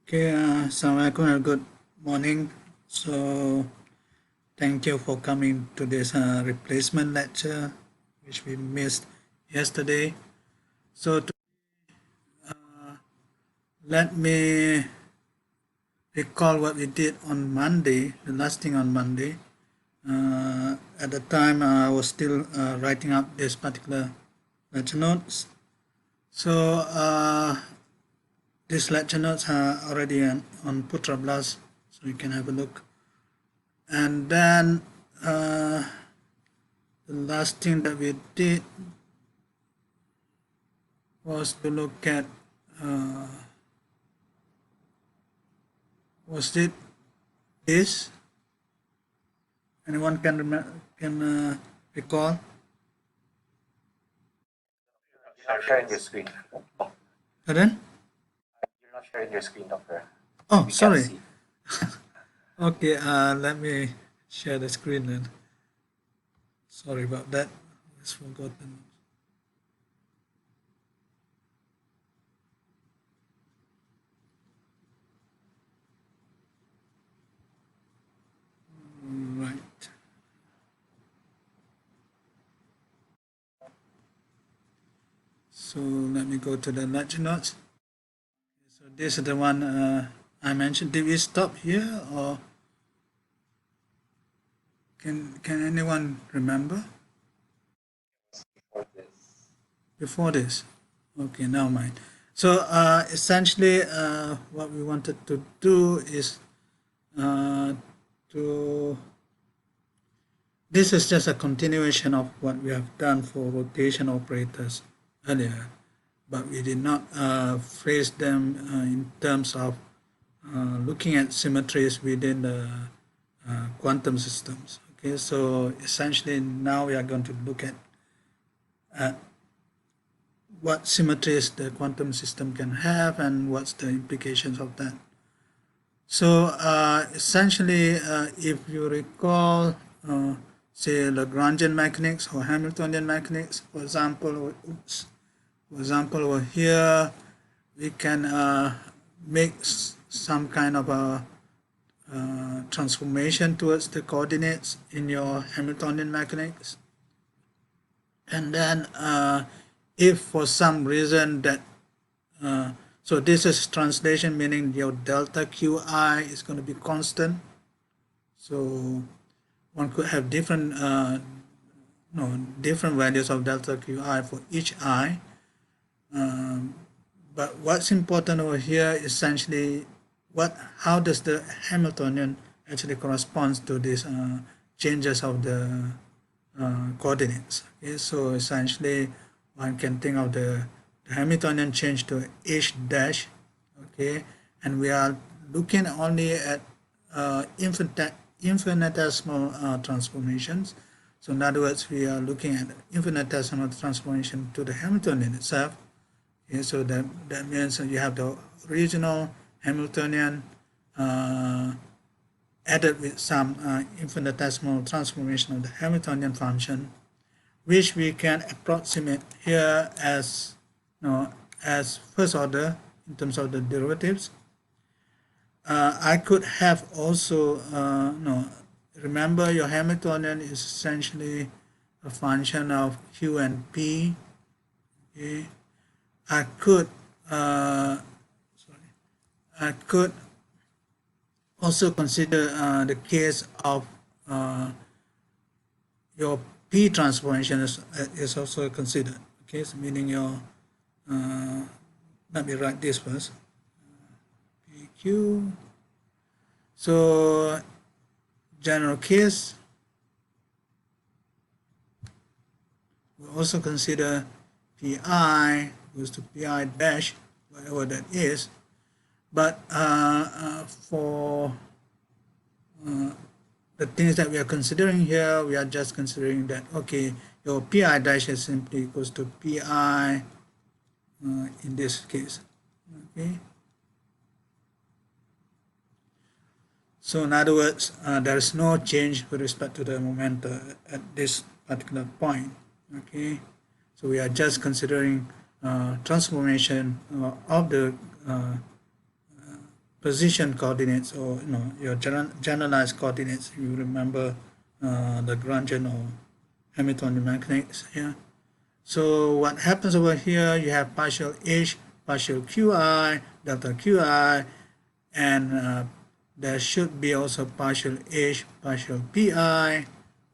Okay, Assalamualaikum and good morning. So, thank you for coming to this replacement lecture, which we missed yesterday. So, let me recall what we did on Monday, the last thing on Monday. At the time, I was still writing up this particular lecture notes. So, these lecture notes are already on Putra Blast, so you can have a look. And then the last thing that we did was to look at was it this? Anyone can recall? You're not sharing your screen. Pardon? You're not sharing your screen, doctor. Oh, We can't sorry. see. Okay, let me share the screen then. Sorry about that. I just forgotten. Right. So let me go to the lecture notes. So this is the one I mentioned. Did we stop here or can anyone remember For this. before this? Okay, never mind. So essentially, what we wanted to do is to this is just a continuation of what we have done for rotation operators earlier, but we did not phrase them in terms of looking at symmetries within the quantum systems. Okay, so essentially now we are going to look at what symmetries the quantum system can have and what's the implications of that. So essentially, if you recall, say Lagrangian mechanics or Hamiltonian mechanics, for example, over here, we can make some kind of a transformation towards the coordinates in your Hamiltonian mechanics, and then if for some reason that so this is translation, meaning your delta qi is going to be constant. So one could have different different values of delta qi for each I. But what's important over here is essentially how does the Hamiltonian actually corresponds to these changes of the coordinates. Okay, so essentially one can think of the Hamiltonian change to h dash. Okay, and we are looking only at infinitesimal transformations. So in other words, we are looking at infinitesimal transformation to the Hamiltonian itself. Okay, so that means you have the original Hamiltonian added with some infinitesimal transformation of the Hamiltonian function, which we can approximate here as as first order in terms of the derivatives. I could have also remember your Hamiltonian is essentially a function of Q and P. Okay. I could I could also consider the case of your P transformation is also considered. Okay, so meaning your let me write this first. PQ. So general case, we also consider PI goes to PI dash, whatever that is. But for the things that we are considering here, we are just considering that, okay, your PI dash is simply equals to PI in this case. Okay. So in other words, there is no change with respect to the momenta at this particular point. Okay. So we are just considering transformation of the position coordinates, or your generalized coordinates. You remember the Lagrangian or Hamiltonian mechanics here. So what happens over here, you have partial H, partial Qi, delta Qi, and there should be also partial H, partial Pi,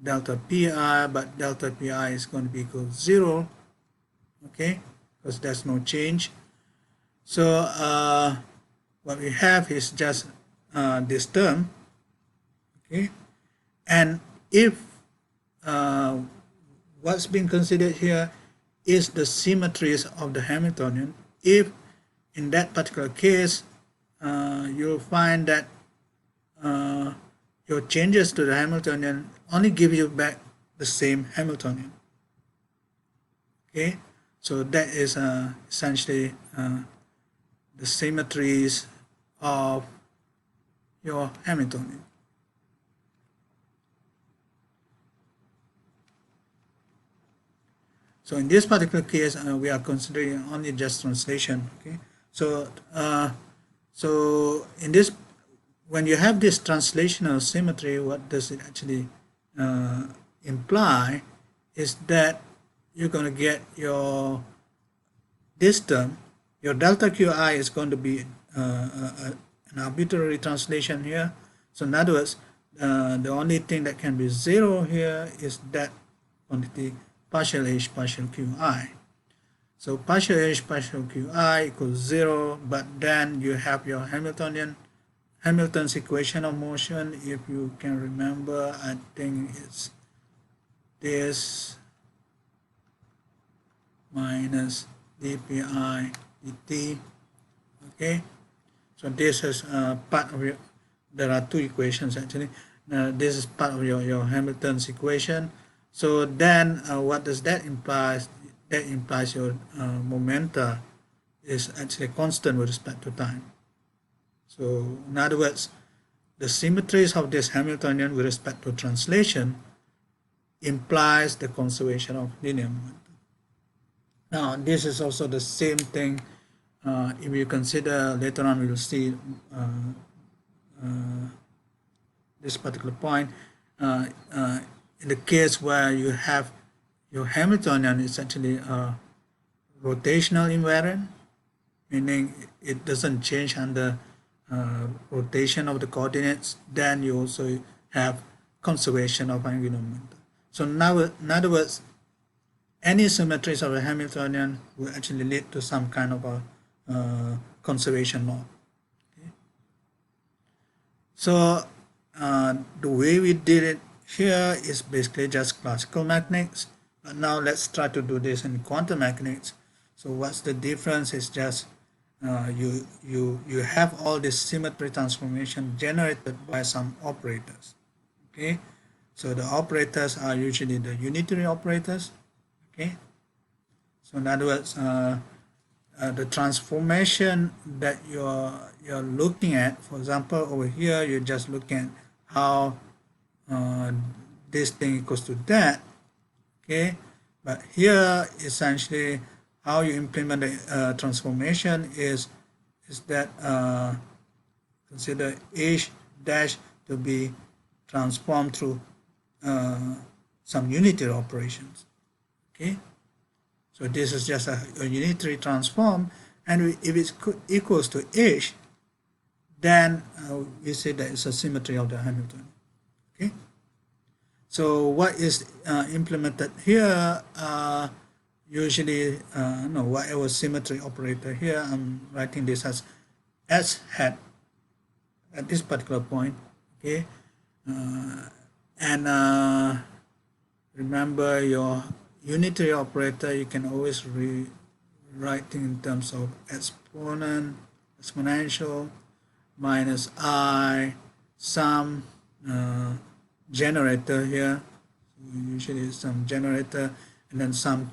delta Pi, but delta Pi is going to be equal to 0, okay, because there's no change. So what we have is just this term, okay, and if what's being considered here is the symmetries of the Hamiltonian. If in that particular case you'll find that your changes to the Hamiltonian only give you back the same Hamiltonian, okay, so that is essentially the symmetries of your Hamiltonian. So in this particular case, we are considering only just translation. Okay, so so in this, when you have this translational symmetry, what does it actually imply? Is that you're going to get this term, your delta Qi is going to be an arbitrary translation here. So in other words, the only thing that can be 0 here is that quantity partial H, partial Qi. So partial H, partial Qi equals 0, but then you have your Hamilton's equation of motion. If you can remember, I think it's this minus dpi dt. Okay, so this is part of your, there are two equations actually. This is part of your Hamilton's equation. So then what does that imply? That implies your momenta is actually constant with respect to time. So in other words, the symmetries of this Hamiltonian with respect to translation implies the conservation of linear momentum. Now this is also the same thing if you consider later on, we will see this particular point. In the case where you have your Hamiltonian is actually rotational invariant, meaning it doesn't change under rotation of the coordinates, then you also have conservation of angular momentum. So now, in other words, any symmetries of a Hamiltonian will actually lead to some kind of a conservation law. Okay. So the way we did it here is basically just classical mechanics. But now let's try to do this in quantum mechanics. So what's the difference is just you have all this symmetry transformation generated by some operators. Okay, so the operators are usually the unitary operators. Okay, so in other words, the transformation that you're looking at, for example, over here you're just looking at how this thing equals to that. Okay, but here essentially how you implement the transformation is that consider H dash to be transformed through some unitary operations. Okay, so this is just a unitary transform, and if it's equals to H, then we say that it's a symmetry of the Hamiltonian. Okay, so what is implemented here? Usually, no, whatever symmetry operator here, I'm writing this as S hat at this particular point. Okay, and remember your unitary operator, you can always rewrite in terms of exponential minus I some generator here. So usually some generator and then some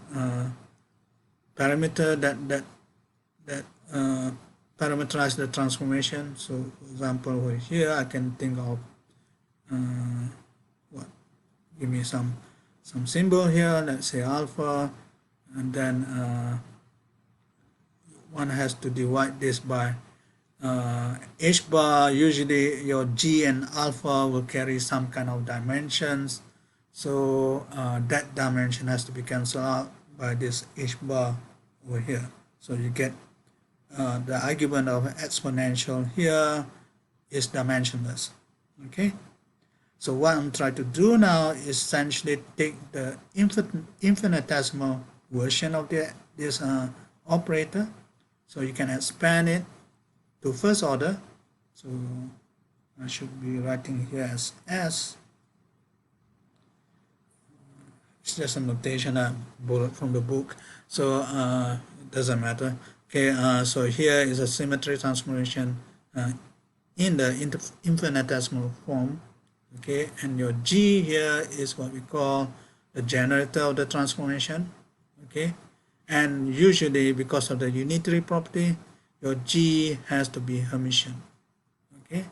parameter that parameterize the transformation. So for example, over here I can think of give me some symbol here, let's say alpha, and then one has to divide this by H bar, usually your G and alpha will carry some kind of dimensions. So that dimension has to be cancelled out by this H bar over here. So you get the argument of exponential here is dimensionless. Okay. So what I'm trying to do now is essentially take the infinitesimal version of this operator. So you can expand it to first order. So I should be writing here as S. It's just a notation I borrowed from the book. So it doesn't matter. Okay, so here is a symmetry transformation in the infinitesimal form. Okay, and your G here is what we call the generator of the transformation. Okay, and usually because of the unitary property, your G has to be Hermitian. Okay,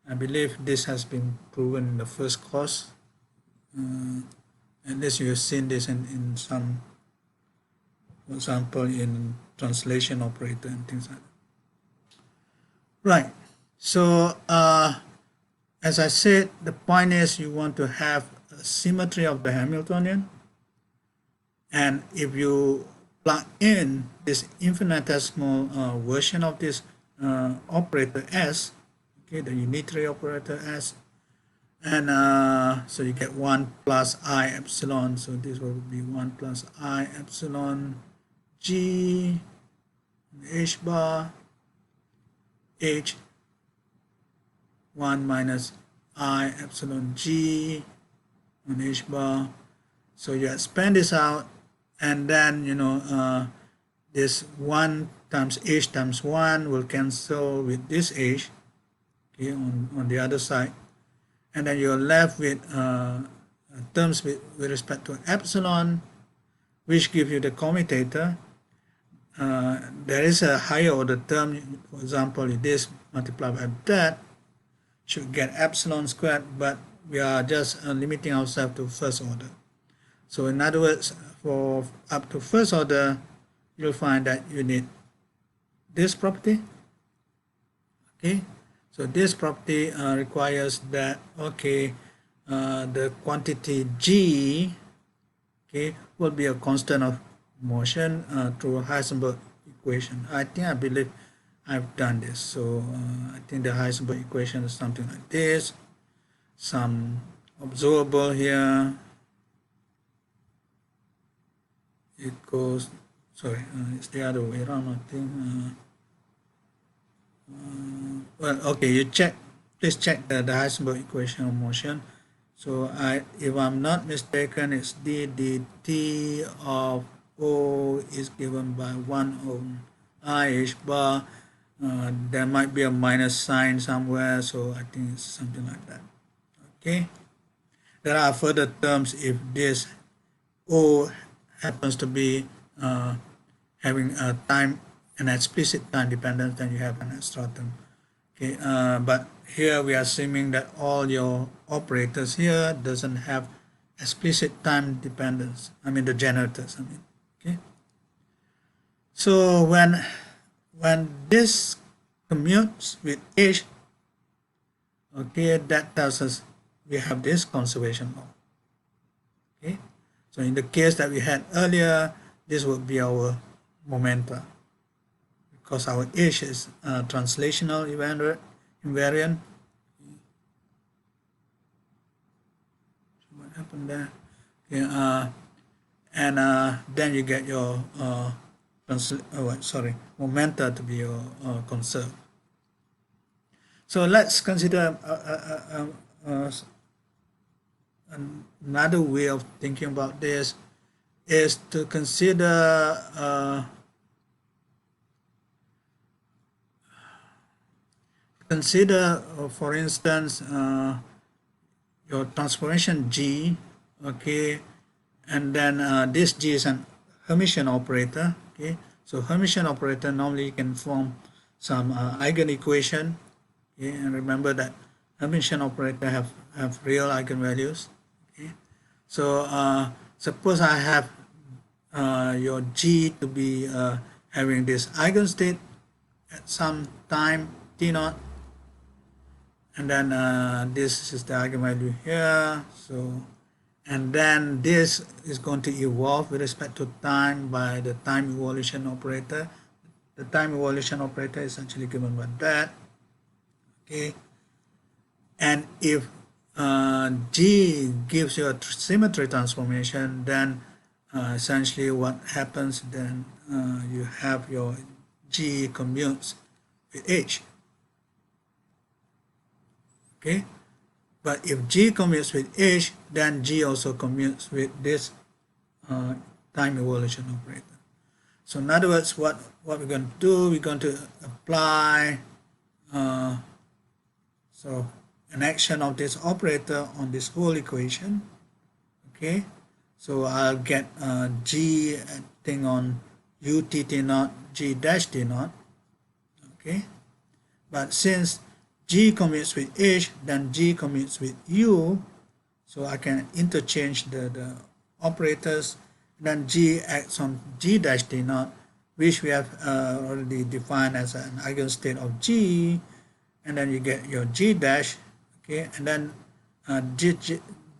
I believe this has been proven in the first course. At least you've seen this in some, for example, in translation operator and things like that. Right. So as I said, the point is you want to have a symmetry of the Hamiltonian. And if you plug in this infinitesimal version of this operator S, okay, the unitary operator S, and so you get 1 plus I epsilon. So this will be 1 plus I epsilon G H bar H 1 minus I epsilon G on H bar. So you expand this out, and then this 1 times H times 1 will cancel with this H, okay, on the other side, and then you're left with terms with respect to epsilon, which give you the commutator. There is a higher order term, for example, this multiplied by that should get epsilon squared, but we are just limiting ourselves to first order. So in other words, for up to first order, you'll find that you need this property. Okay, so this property requires that, okay, the quantity G, okay, will be a constant of motion through Heisenberg equation. I believe I've done this. So I think the Heisenberg equation is something like this. Some observable here. It goes, sorry, it's the other way around, I think. Well, okay, you check, please check the Heisenberg equation of motion. So if I'm not mistaken, it's d dt of O is given by 1 over I H bar. There might be a minus sign somewhere, so I think it's something like that. Okay, there are further terms if this O happens to be having a time, an explicit time dependence, then you have an extra term. Okay, but here we are assuming that all your operators here doesn't have explicit time dependence. I mean the generators. Okay. So when this commutes with H, okay, that tells us we have this conservation law. Okay. So in the case that we had earlier, this would be our momenta, because our H is translational invariant. What happened there? Okay, and then you get your momenta to be your conserved. So let's consider another way of thinking about this is to consider for instance, your transformation G, okay, and then this G is an Hermitian operator. Okay, so Hermitian operator normally can form some eigenequation. Okay, and remember that Hermitian operator have real eigenvalues. Okay, so suppose I have your G to be having this eigenstate at some time T naught, and then this is the eigenvalue here. So, and then this is going to evolve with respect to time by the time evolution operator. The time evolution operator is actually given by that. Okay, and if G gives you a symmetry transformation, then essentially what happens then, you have your G commutes with H. Okay, but if G commutes with H, then G also commutes with this time evolution operator. So in other words, what we're going to do, we're going to apply so an action of this operator on this whole equation. Okay, so I'll get G acting on U T T naught G dash T naught. Okay, but since G commutes with H, then G commutes with U, so I can interchange the operators. Then G acts on G dash T naught, which we have already defined as an eigenstate of G, and then you get your G dash. Okay, and then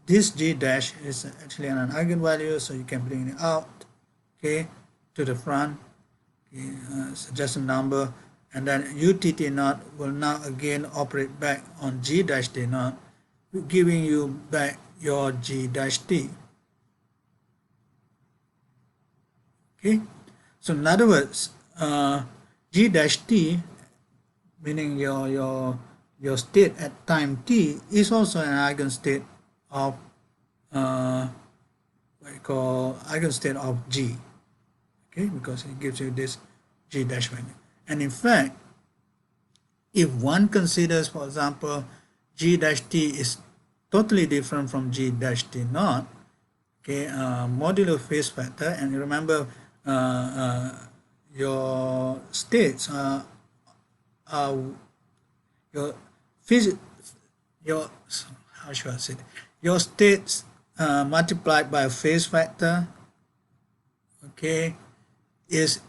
this G dash is actually an eigenvalue, so you can bring it out, okay, to the front. Okay, it's just a number, and then UTT naught will now again operate back on G dash T naught, giving you back your G dash T. Okay, so in other words, G dash T, meaning your state at time t, is also an eigenstate of what you call eigenstate of G. Okay, because it gives you this G dash value. And in fact, if one considers, for example, G dash T is totally different from G dash T naught, okay, modulo phase factor, and remember your states are your your how should I say it? Your states multiplied by a phase factor, okay, is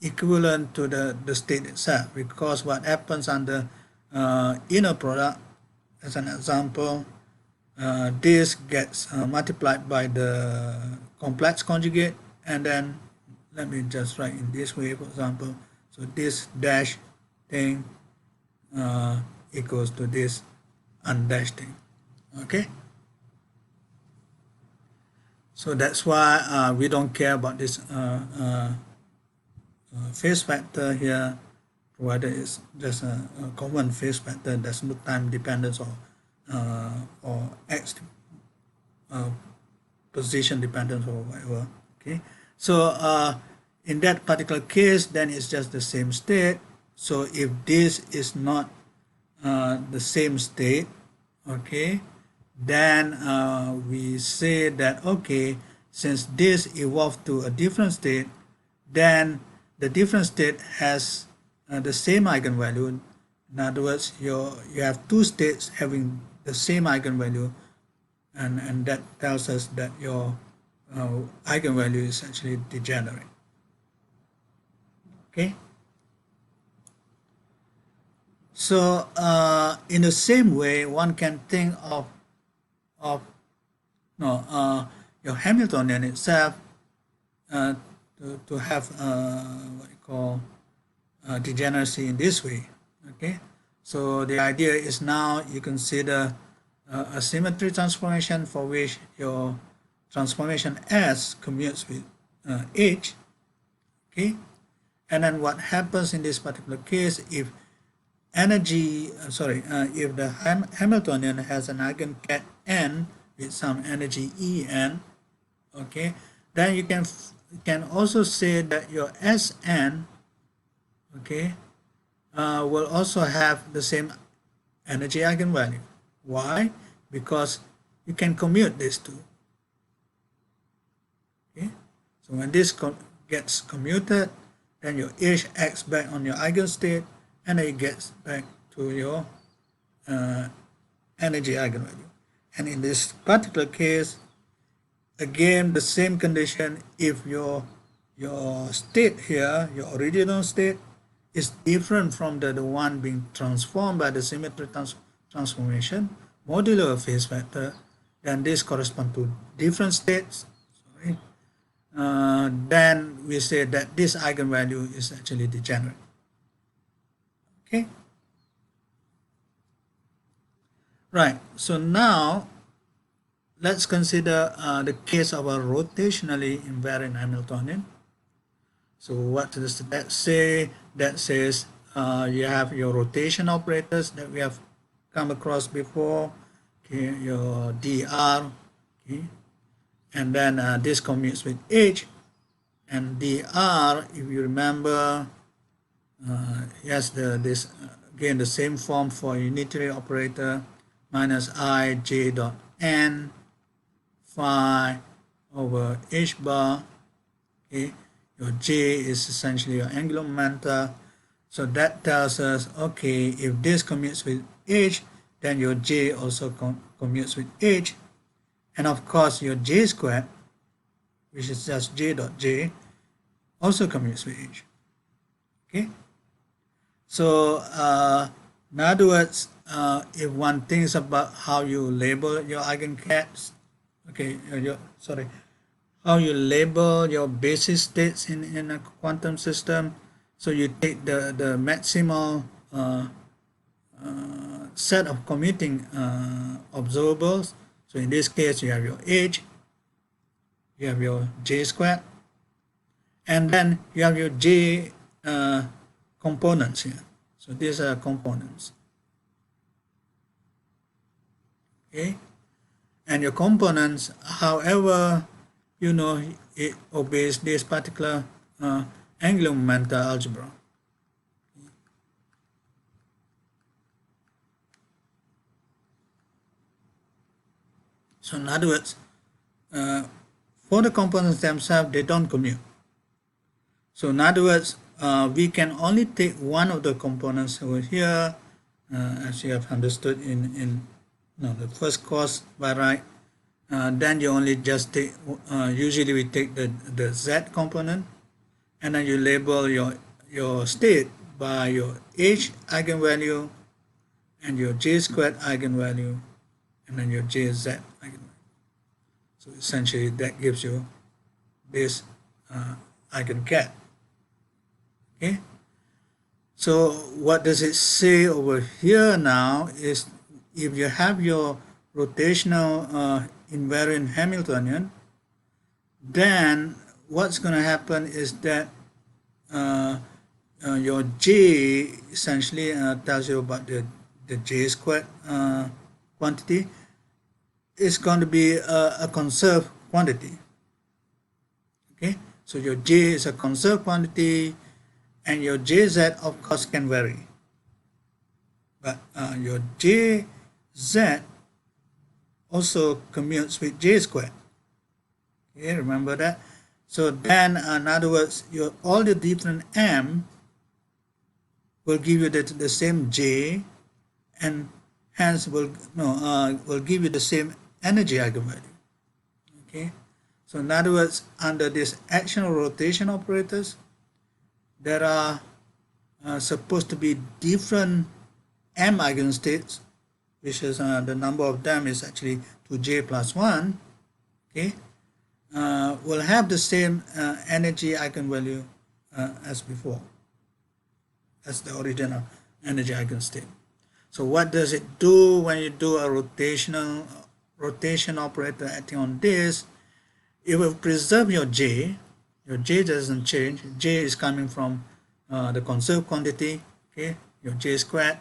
equivalent to the state itself, because what happens under inner product, as an example, this gets multiplied by the complex conjugate, and then let me just write in this way, for example. So this dash thing equals to this undashed thing. Okay, so that's why we don't care about this phase factor here, provided it's just a common phase factor. There's no time dependence or x position dependence or whatever. Okay, so in that particular case, then it's just the same state. So if this is not the same state, okay, then we say that, okay, since this evolved to a different state, then the different state has the same eigenvalue. In other words, you have two states having the same eigenvalue, and that tells us that your eigenvalue is actually degenerate. Okay. So in the same way, one can think of your Hamiltonian itself to have what you call degeneracy in this way. Okay, so the idea is now you consider a symmetry transformation for which your transformation S commutes with H. Okay, and then what happens in this particular case, if energy, if the Hamiltonian has an eigencat n with some energy En, okay, then you can also say that your Sn, okay, will also have the same energy eigenvalue. Why? Because you can commute these two. Okay, so when this gets commuted, then your H acts back on your eigenstate, and it gets back to your energy eigenvalue. And in this particular case, again the same condition. If your state here, your original state, is different from the one being transformed by the symmetry transformation modulo a phase vector, then this corresponds to different states. Sorry. Then we say that this eigenvalue is actually degenerate. Okay. Right. So now let's consider the case of a rotationally invariant Hamiltonian. So what does that say? That says you have your rotation operators that we have come across before, okay, your dr, okay, and then this commutes with h, and dr, if you remember, has this again the same form for unitary operator minus I j dot n phi over h bar. Okay, your j is essentially your angular momentum. So that tells us, okay, if this commutes with h, then your j also commutes with h. And of course, your j squared, which is just j dot j, also commutes with h. Okay. So in other words, if one thinks about how you label your eigenstats, okay, how you label your basis states in a quantum system. So you take the maximal set of commuting observables. So in this case, you have your h, you have your j squared, and then you have your j components here. So these are components. Okay, and your components, however, you know, it obeys this particular angular momentum algebra. So in other words, for the components themselves, they don't commute. So in other words, we can only take one of the components over here, as you have understood in the first course by right. Then you only just take, usually we take the z component, and then you label your state by your h eigenvalue and your j squared eigenvalue, and then your jz eigenvalue. So essentially that gives you this eigencat. Okay. So what does it say over here now is, if you have your rotational invariant Hamiltonian, then what's going to happen is that your j essentially tells you about the j squared quantity. Is going to be a conserved quantity. Okay, so your j is a conserved quantity, and your jz of course can vary, but your jz also commutes with j squared. Okay, remember that. So then in other words, all the different m will give you the same j, and hence will give you the same energy eigenvalue. Okay, so in other words, under this actional rotation operators, there are supposed to be different m eigenstates, which is the number of them is actually 2j plus 1. Okay, will have the same energy eigenvalue as before, as the original energy eigenstate. So what does it do when you do a rotation operator acting on this? It will preserve your j. Your j doesn't change. J is coming from the conserved quantity, okay, your j squared,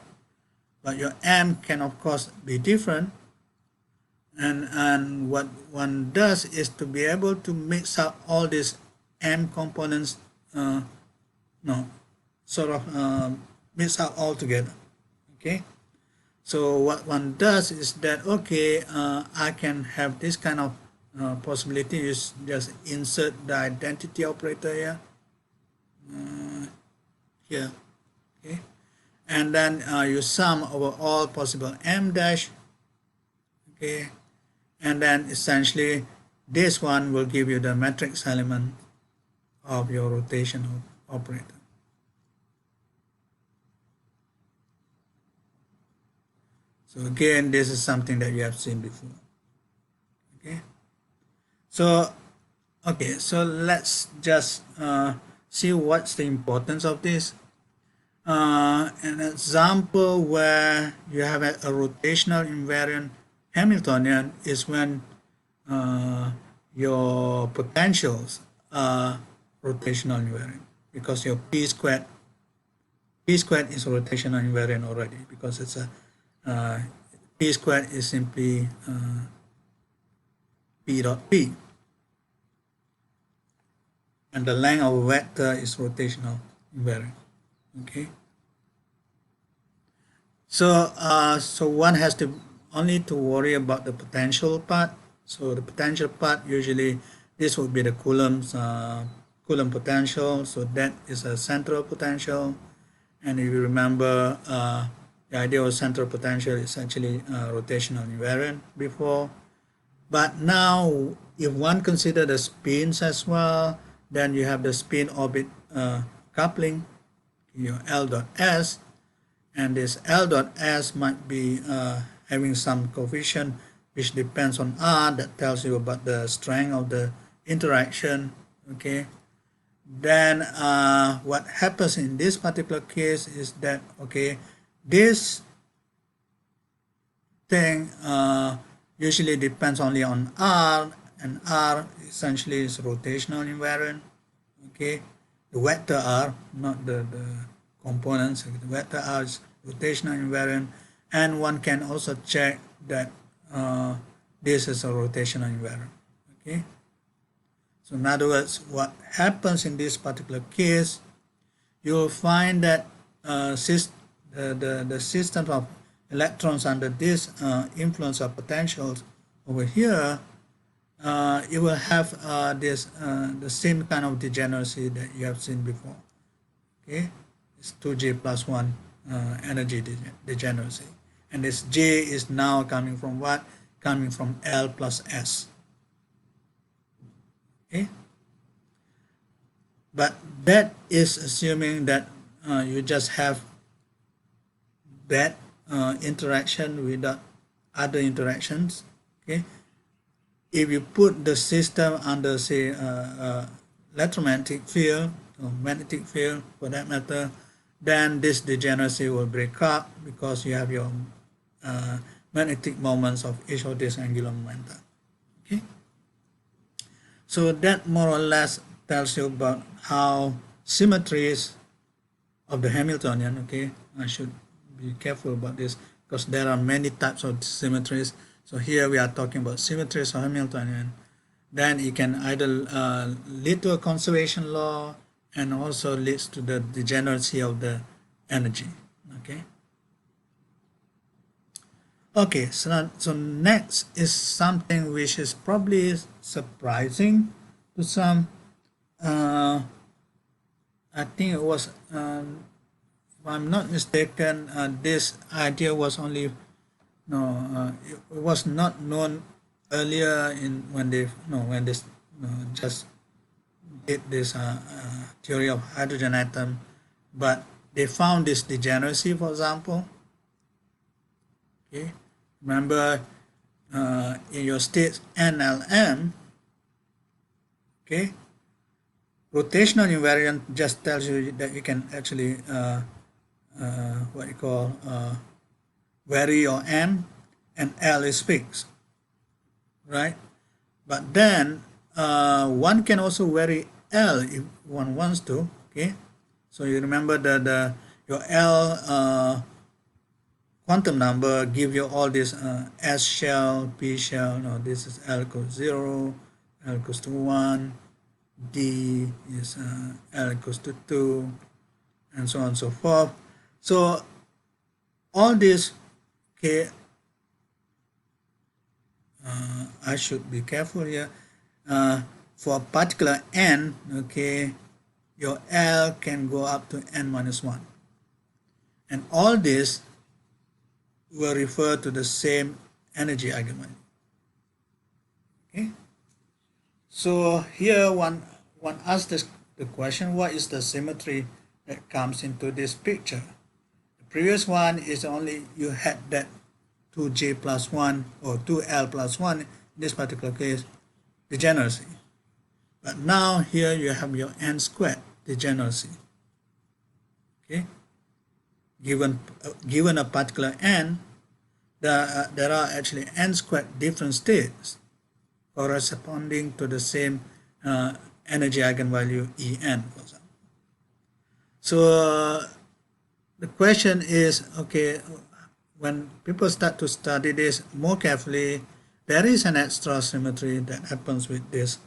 but your m can of course be different. And what one does is to be able to mix up all these m components, mix up all together. Okay. So what one does is that, okay, I can have this kind of possibility. You just insert the identity operator here, okay, and then you sum over all possible m dash, okay, and then essentially this one will give you the matrix element of your rotation operator. So again, this is something that you have seen before. Okay. So let's just see what's the importance of this. An example where you have a rotational invariant Hamiltonian is when your potentials are rotational invariant, because your p squared is rotational invariant already, because it's a p squared is simply p dot p, and the length of a vector is rotational invariant. Okay. So one has to only to worry about the potential part. So the potential part, usually this would be the Coulomb potential. So that is a central potential. And if you remember, the idea of central potential is actually rotational invariant before. But now, if one consider the spins as well, then you have the spin orbit coupling, your L dot S, and this L dot S might be having some coefficient which depends on R, that tells you about the strength of the interaction. Okay, then what happens in this particular case is that, okay, this thing usually depends only on R, and R essentially is rotational invariant. Okay, the vector R, not the components. The vector R is rotational invariant, and one can also check that this is a rotational invariant. Okay, so in other words, what happens in this particular case, you will find that the system of electrons under this influence of potentials over here, it will have the same kind of degeneracy that you have seen before. Okay, it's 2J plus 1 energy degeneracy, and this J is now coming from what? Coming from L plus S. Okay, but that is assuming that you just have that interaction without other interactions. Okay, if you put the system under, say, electromagnetic field or magnetic field for that matter, then this degeneracy will break up, because you have your magnetic moments of each of these angular momenta. Okay, so that more or less tells you about how symmetries of the Hamiltonian. Okay, I should be careful about this, because there are many types of symmetries. So here we are talking about symmetries of Hamiltonian. Then it can either lead to a conservation law, and also leads to the degeneracy of the energy. Okay. Okay, so next is something which is probably surprising to some. I think it was, if I'm not mistaken, this idea was only it was not known earlier in when they just did this theory of hydrogen atom, but they found this degeneracy, for example. Okay, remember in your states NLM, okay, rotational invariant just tells you that you can actually what you call vary your M, and L is fixed, right? But then one can also vary L if one wants to. Okay, so you remember the your L quantum number give you all this S shell, P shell. No, this is L equals 0, L equals to 1, D is L equals to 2, and so on and so forth. So all this, okay, I should be careful here. For a particular n, okay, your L can go up to n minus 1. And all this will refer to the same energy argument. Okay. So here one asks the question, what is the symmetry that comes into this picture? The previous one is only you had that 2j plus 1 or 2l plus 1, in this particular case, degeneracy. But now here you have your n squared degeneracy. Okay, given a particular n, there are actually n squared different states corresponding to the same energy eigenvalue En, for example. So the question is, okay, when people start to study this more carefully, there is an extra symmetry that happens with this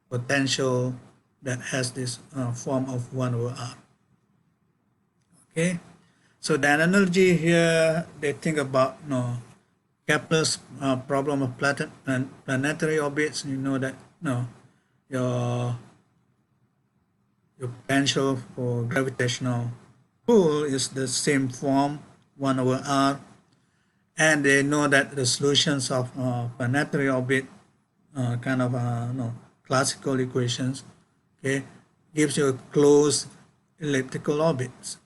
potential that has this form of 1 over r. Okay, so the analogy here, they think about Kepler's problem of planetary orbits. You know that your potential for gravitational pull is the same form, 1 over r, and they know that the solutions of planetary orbit kind of classical equations, okay, gives you a closed elliptical orbits.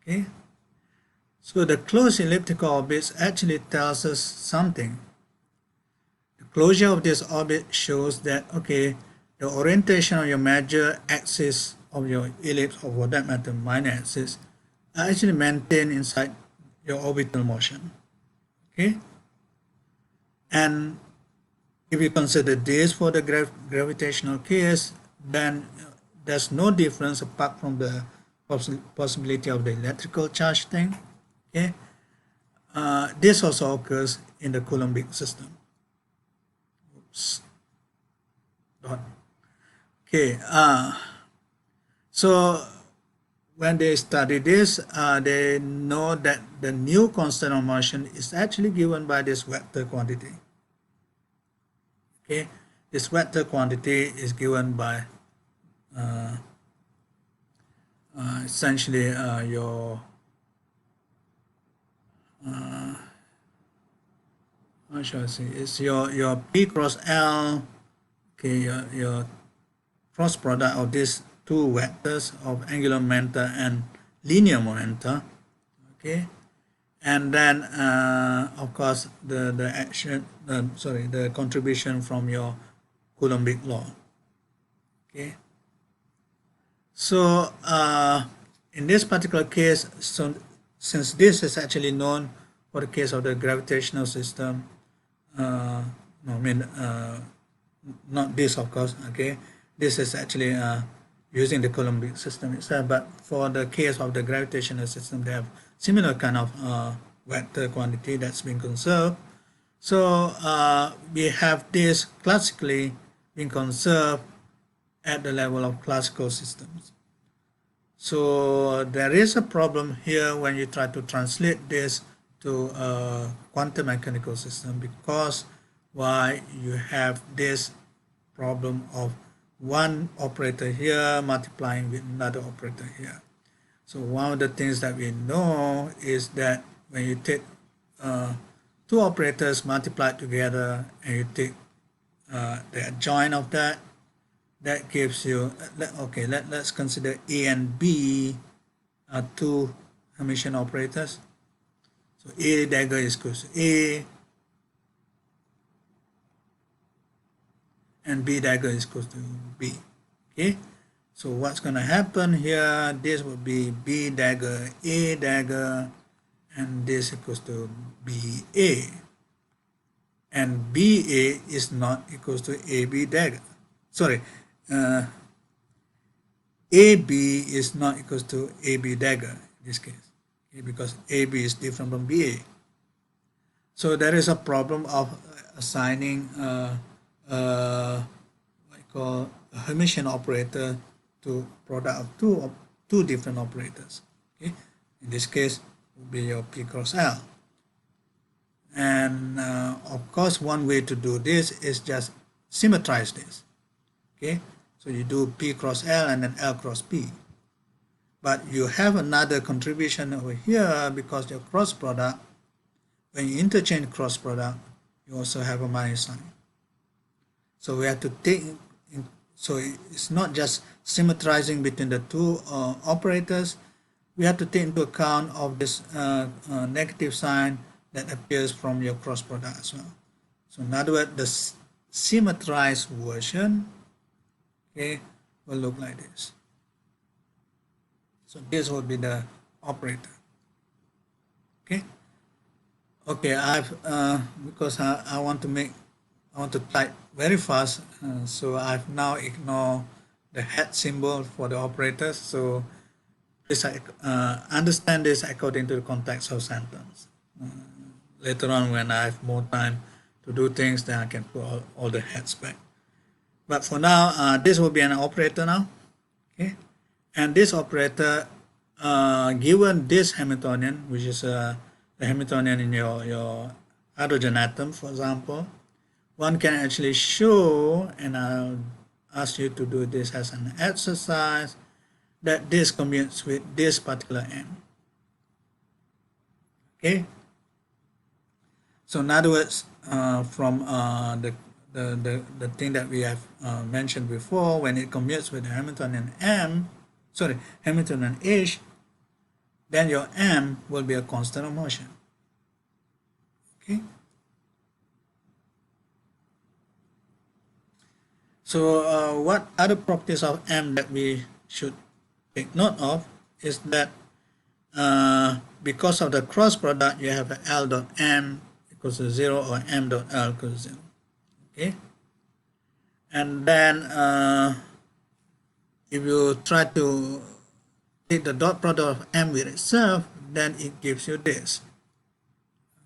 Okay, so the closed elliptical orbits actually tells us something. The closure of this orbit shows that, okay, the orientation of your major axis of your ellipse, or for that matter minor axis, are actually maintained inside your orbital motion. Okay, and if you consider this for the gravitational case, then there's no difference apart from the possibility of the electrical charge thing. Okay, this also occurs in the Coulombic system. Oops. Okay, so when they study this, they know that the new constant of motion is actually given by this vector quantity. Okay, this vector quantity is given by essentially your how shall I say, it's your P cross L, okay, your cross product of these two vectors of angular momenta and linear momenta, okay, and then of course the action, the contribution from your Coulombic law. Okay, so in this particular case, so since this is actually known for the case of the gravitational system, not this, of course. Okay, this is actually using the Coulombic system itself, but for the case of the gravitational system, they have similar kind of vector quantity that's been conserved. So we have this classically being conserved at the level of classical systems. So there is a problem here when you try to translate this to a quantum mechanical system, because why you have this problem of one operator here multiplying with another operator here. So one of the things that we know is that when you take two operators multiplied together and you take the adjoint of that, that gives you, okay, let's consider A and B are two Hermitian operators. So A dagger is equal to A and B dagger is equal to B. Okay, so what's going to happen here, this would be B dagger, A dagger, and this equals to BA, and BA is not equals to AB dagger. Sorry, AB is not equals to AB dagger in this case, okay, because AB is different from BA. So there is a problem of assigning what I call a Hermitian operator to product of two different operators. Okay, in this case would be your P cross L. And of course, one way to do this is just symmetrize this. Okay, so you do P cross L and then L cross P. But you have another contribution over here, because your cross product, when you interchange cross product, you also have a minus sign. So we have to take, so it's not just symmetrizing between the two operators. We have to take into account of this negative sign that appears from your cross product as well. So in other words, the symmetrized version, okay, will look like this. So this will be the operator. Okay. Okay, I've because I want to type very fast, so I've now ignored the head symbol for the operators. So please understand this according to the context of sentence. Later on, when I have more time to do things, then I can put all the heads back. But for now, this will be an operator now. Okay, and this operator, given this Hamiltonian, which is the Hamiltonian in your hydrogen atom, for example, one can actually show, and I'll ask you to do this as an exercise, that this commutes with this particular M. Okay. So in other words, from the thing that we have mentioned before, when it commutes with the Hamiltonian Hamiltonian H, then your M will be a constant of motion. Okay. So what other properties of M that we should take note of is that because of the cross product, you have L dot M equals to 0 or M dot L equals to 0. Okay. And then if you try to take the dot product of M with itself, then it gives you this.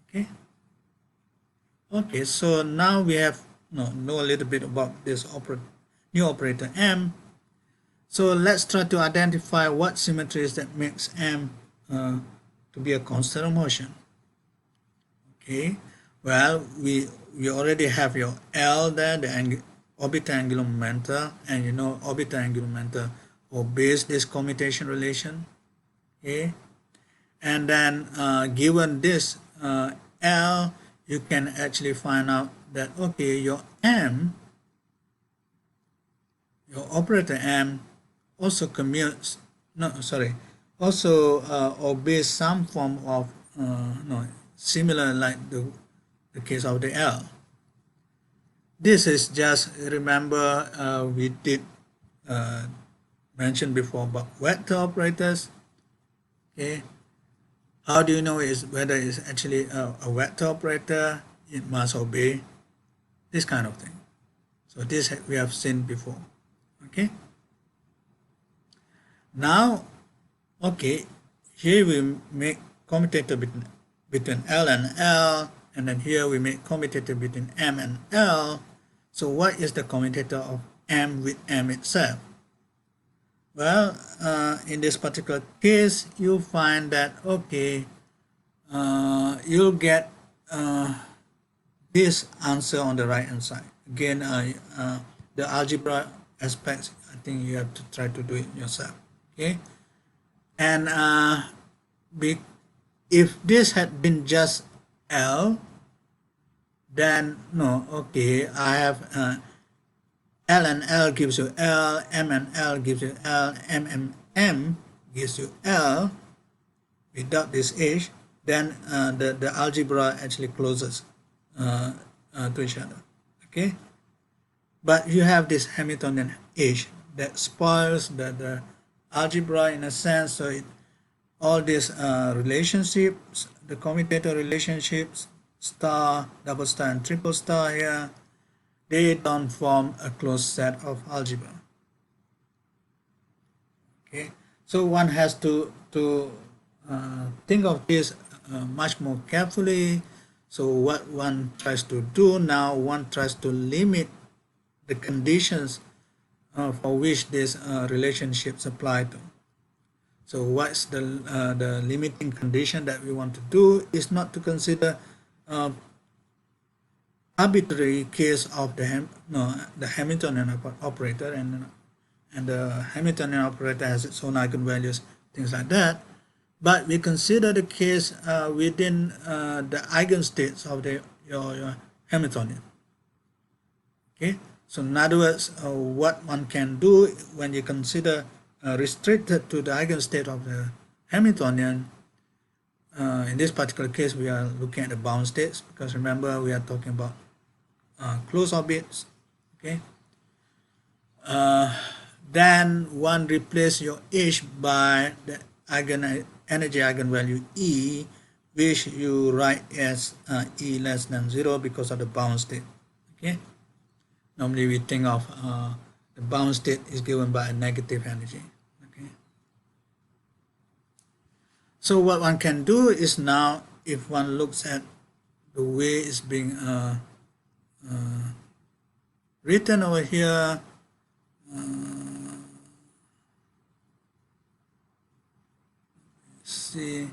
Okay. Okay, so now we have know a little bit about this new operator M. So let's try to identify what symmetries that makes M to be a constant of motion. Okay, well, we already have your L there, the orbital angular momentum, and you know orbital angular momentum obeys this commutation relation. Okay, and then given this L, you can actually find out that okay, your M, your operator M, also commutes. Also obeys some form of similar like the case of the L. This is just, remember, we did mention before about vector operators. Okay, how do you know whether it's actually a vector operator? It must obey this kind of thing. So this we have seen before. Okay. Now, okay, here we make commutator between L and L, and then here we make commutator between M and L. So what is the commutator of M with M itself? Well, in this particular case, you'll find that, okay, you'll get this answer on the right hand side. Again, the algebra aspects, I think you have to try to do it yourself. Okay, and if this had been just L, then no, okay, I have L and L gives you L, M and L gives you L, M and M gives you L without this H, then the algebra actually closes to each other. Okay, but you have this Hamiltonian H that spoils the algebra in a sense. So all these relationships, the commutator relationships, star, double star, and triple star here, they don't form a closed set of algebra. Okay, so one has to think of this much more carefully. So what one tries to do now, one tries to limit the conditions for which these relationships apply to. So what's the limiting condition that we want to do is not to consider arbitrary case of the Hamiltonian operator, and the Hamiltonian operator has its own eigenvalues, things like that. But we consider the case within the eigenstates of your Hamiltonian. Okay, so in other words, what one can do when you consider restricted to the eigenstate of the Hamiltonian, in this particular case, we are looking at the bound states because remember we are talking about closed orbits. Okay. Then one replace your H by the energy eigenvalue E, which you write as E less than 0 because of the bound state. Okay. Normally we think of the bound state is given by a negative energy. Okay. So what one can do is now, if one looks at the way it's being written over here, see.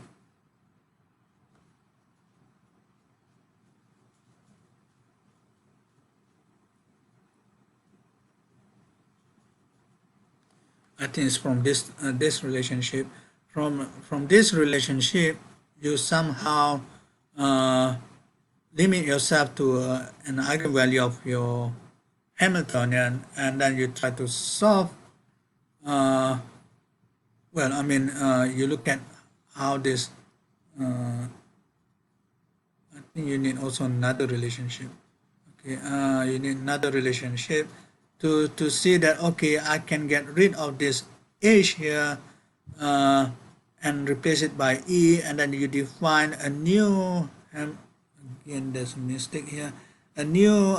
I think it's from this relationship. From this relationship, you somehow limit yourself to an eigenvalue of your Hamiltonian, and then you try to solve. Well, I mean, you look at how this. I think you need also another relationship. Okay, you need another relationship to see that okay, I can get rid of this H here and replace it by E, and then you define a new. Again, there's a mistake here. A new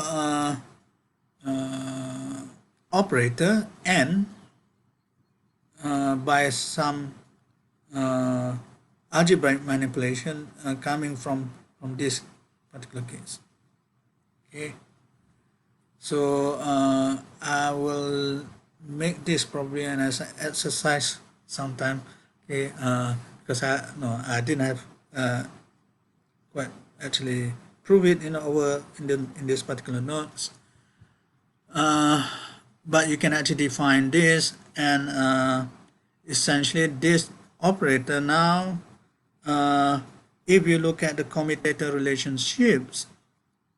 operator N by some algebraic manipulation coming from this particular case. Okay, so I will make this probably an exercise sometime. Okay, because I didn't have quite actually prove it over in this particular notes. But you can actually define this, and essentially this operator now, if you look at the commutator relationships,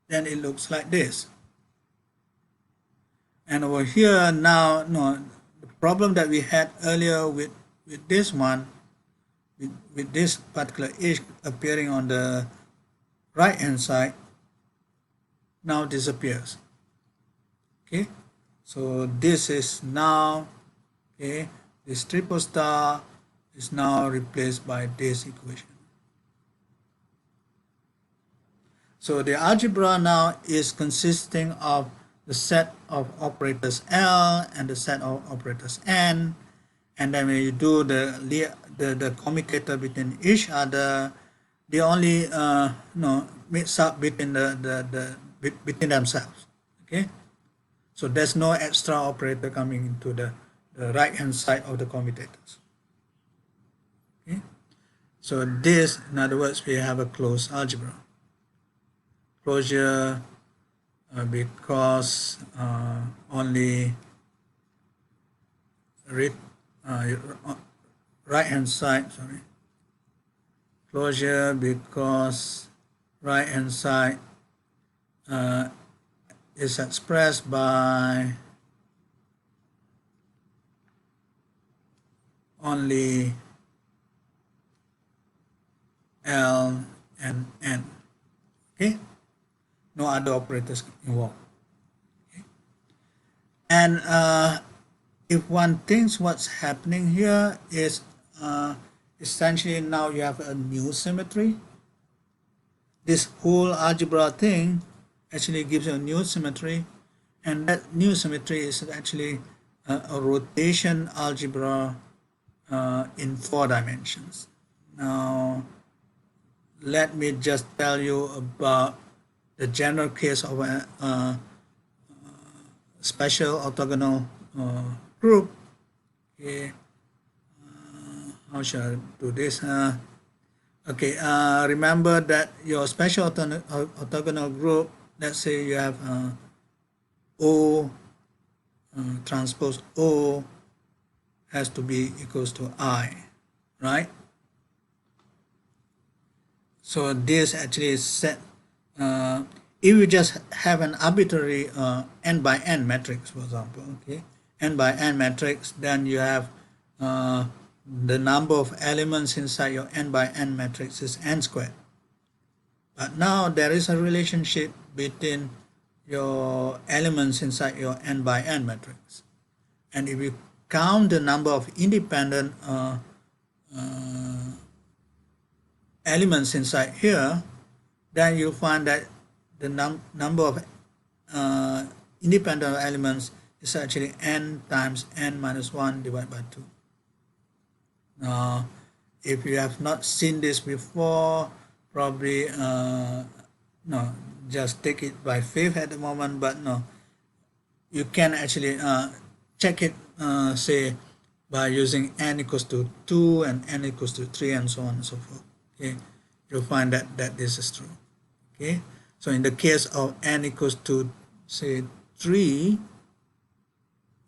then it looks like this. And over here now, the problem that we had earlier with this one, with this particular H appearing on the right hand side, now disappears. Okay, so this is now, okay, this triple star is now replaced by this equation. So the algebra now is consisting of the set of operators L and the set of operators N, and then when you do the commutator between each other, they only mix up between between themselves. Okay, so there's no extra operator coming into the right hand side of the commutators. Okay, so this, in other words, we have a closed algebra. Closure because only right hand side, closure because right hand side is expressed by only L and N. Okay, no other operators involved. Okay. And if one thinks what's happening here is essentially now you have a new symmetry. This whole algebra thing actually gives you a new symmetry, and that new symmetry is actually a rotation algebra in 4 dimensions. Now, let me just tell you about the general case of a special orthogonal group. Okay, how shall I do this? Okay, remember that your special orthogonal group, let's say you have O transpose O has to be equals to I, right? So this actually is set. If you just have an arbitrary n by n matrix, for example, okay, n by n matrix, then you have the number of elements inside your n by n matrix is n squared. But now there is a relationship between your elements inside your n by n matrix. And if you count the number of independent elements inside here, then you'll find that the number of independent elements is actually n times n minus 1 divided by 2. Now, if you have not seen this before, probably no, just take it by faith at the moment, but no, you can actually check it, say, by using n equals to 2 and n equals to 3 and so on and so forth. Okay, you'll find that this is true. Okay, so in the case of n equals to, say, 3,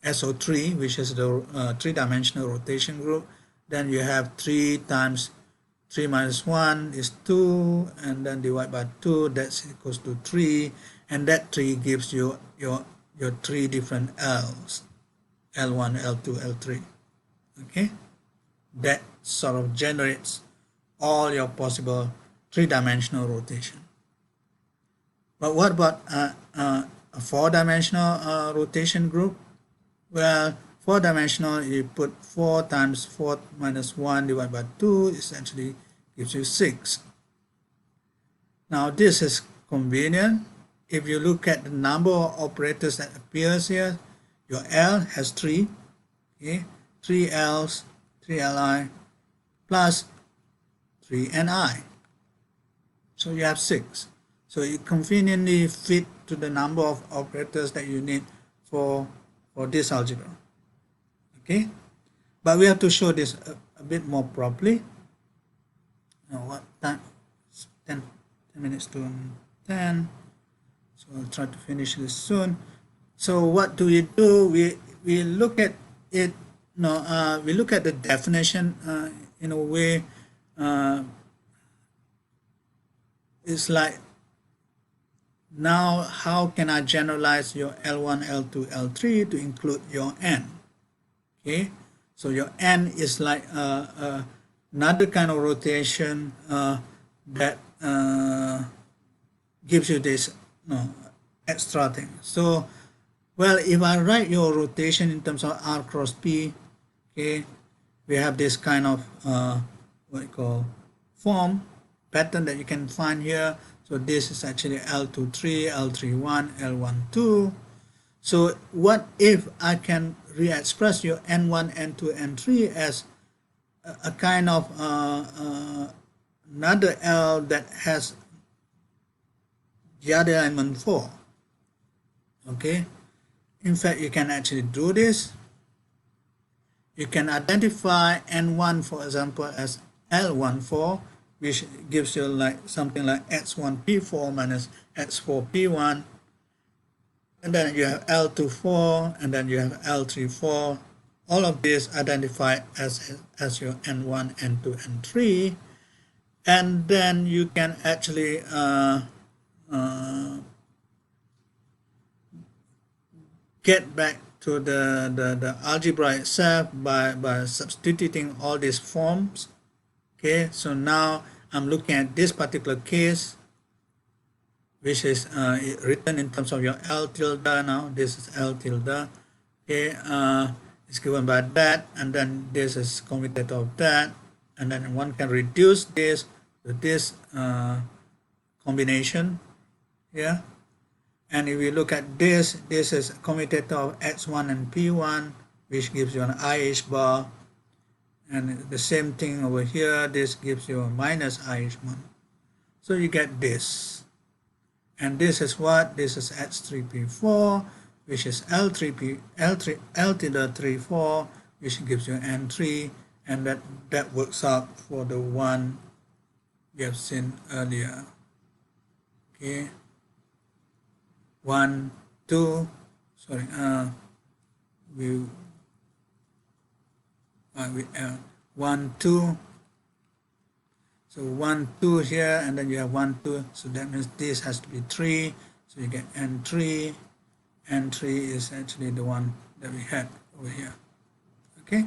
SO3, which is the three-dimensional rotation group, then you have 3 times 3 minus 1 is 2, and then divide by 2, that's equals to 3, and that 3 gives you your 3 different L's, L1, L2, L3. Okay, that sort of generates all your possible three-dimensional rotation. But what about a four-dimensional rotation group? Well, four-dimensional, you put 4 times 4 minus 1 divided by 2, essentially gives you 6. Now this is convenient. If you look at the number of operators that appears here, your L has 3, okay, 3 L's, 3 Li, plus 3 Ni. So you have 6. So you conveniently fit to the number of operators that you need for this algebra. Okay, but we have to show this a bit more properly. Now what time? 10 minutes to 10. So I'll try to finish this soon. So what do? We look at it. No, we look at the definition in a way. It's like, now how can I generalize your L1, L2, L3 to include your n? Okay, so your n is like another kind of rotation that gives you this extra thing. So, well, if I write your rotation in terms of R cross P, okay, we have this kind of what you call form pattern that you can find here. So this is actually L23, L31, L12. So what if I can re-express your N1, N2, N3 as a kind of another L that has the other element 4? Okay, in fact, you can actually do this. You can identify N1, for example, as L14, which gives you like something like X1P4 minus X4P1, and then you have L24, and then you have L34. All of these identified as your N1, N2, N3, and then you can actually get back to the algebra itself by substituting all these forms. Okay, so now I'm looking at this particular case, which is written in terms of your L tilde. Now this is L tilde. Okay, it's given by that, and then this is commutator of that, and then one can reduce this to this combination here. And if you look at this is commutator of X1 and P1, which gives you an IH bar. And the same thing over here, this gives you a minus IH1. So you get this. And this is what? This is X3P4, which is L3L34, which gives you N3, and that works out for the one we have seen earlier. Okay. 1, 2, sorry, we 1, 2. So 1, 2 here, and then you have 1, 2. So that means this has to be 3. So you get N3. N3 is actually the one that we had over here. Okay.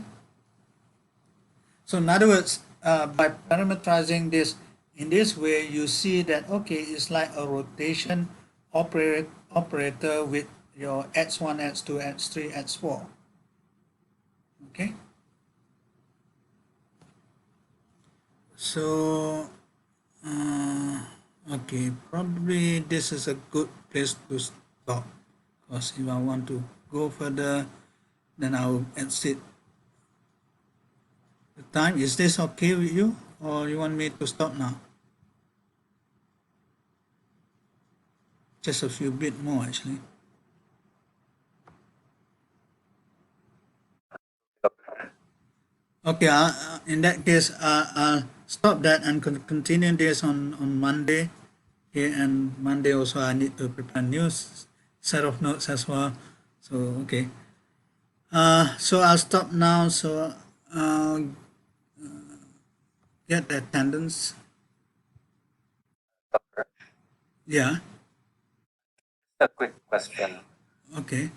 So in other words, by parameterizing this in this way, you see that okay, it's like a rotation operator with your x1, x2, x3, x4. Okay. So okay, probably this is a good place to stop because if I want to go further, then I will exceed the time. Is this okay with you, or you want me to stop now? Just a few bit more actually. Okay, in that case, I'll stop that and continue this on Monday. Okay, and Monday also I need to prepare new set of notes as well. So, okay. So I'll stop now. So I'll get the attendance. Doctor, Yeah, a quick question. okay.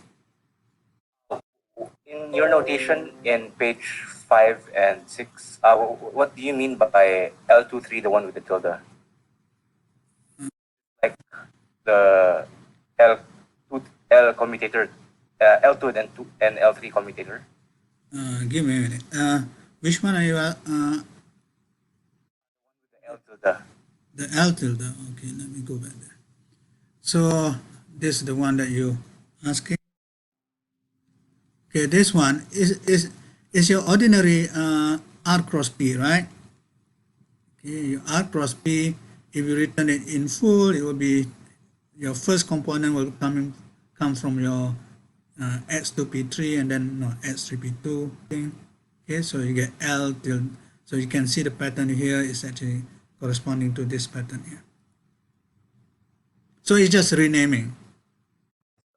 In your notation in page 5 and 6, what do you mean by L23, the one with the tilde? Like the L2, L commutator, L2 and L3 commutator? Give me a minute. Which one are you The L tilde. the L tilde. Okay, let me go back there. So this is the one that you asking. Okay, this one is your ordinary R cross P, right? Okay, your R cross P, if you return it in full, it will be your first component will come from your X2P3 and then no, X3P2 thing. Okay, so you get L till, so you can see the pattern here is actually corresponding to this pattern here. So it's just renaming.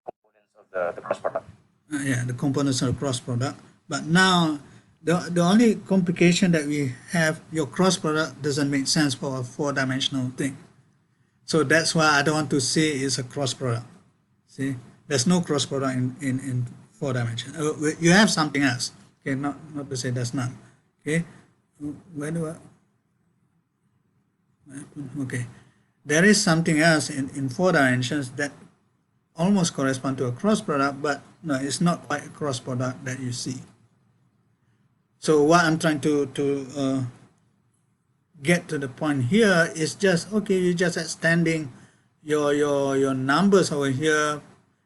Components of the cross product. Yeah, the components of the cross product. But now, the only complication that we have, your cross product doesn't make sense for a four-dimensional thing. So that's why I don't want to say it's a cross product. See, there's no cross product in four dimension. You have something else. Okay, not to say there's none. Okay, where do I? Okay, there is something else in four dimensions that almost correspond to a cross product, but no, it's not quite a cross product that you see. So what I'm trying to get to the point here is just okay. You're just extending your numbers over here.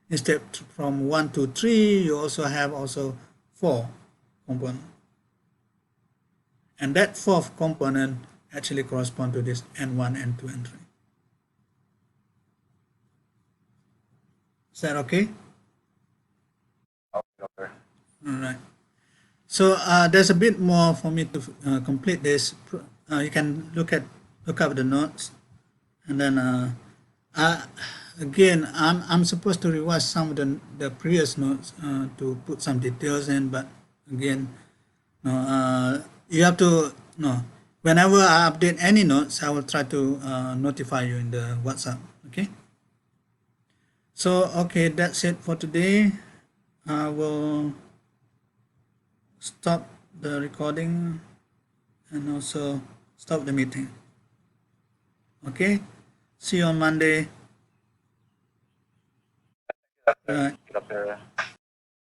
Instead from 1 to 3, you also have also 4 component, and that fourth component actually correspond to this n1, n2, n3. Is that okay? Okay, doctor. All right. So there's a bit more for me to complete this. You can look up the notes, and then uh, again, I'm supposed to revise some of the previous notes to put some details in, but again, no, you have to no. Whenever I update any notes, I will try to notify you in the WhatsApp. Okay. So okay, that's it for today. I will stop the recording and also stop the meeting. Okay. See you on Monday. Doctor. Right. Doctor.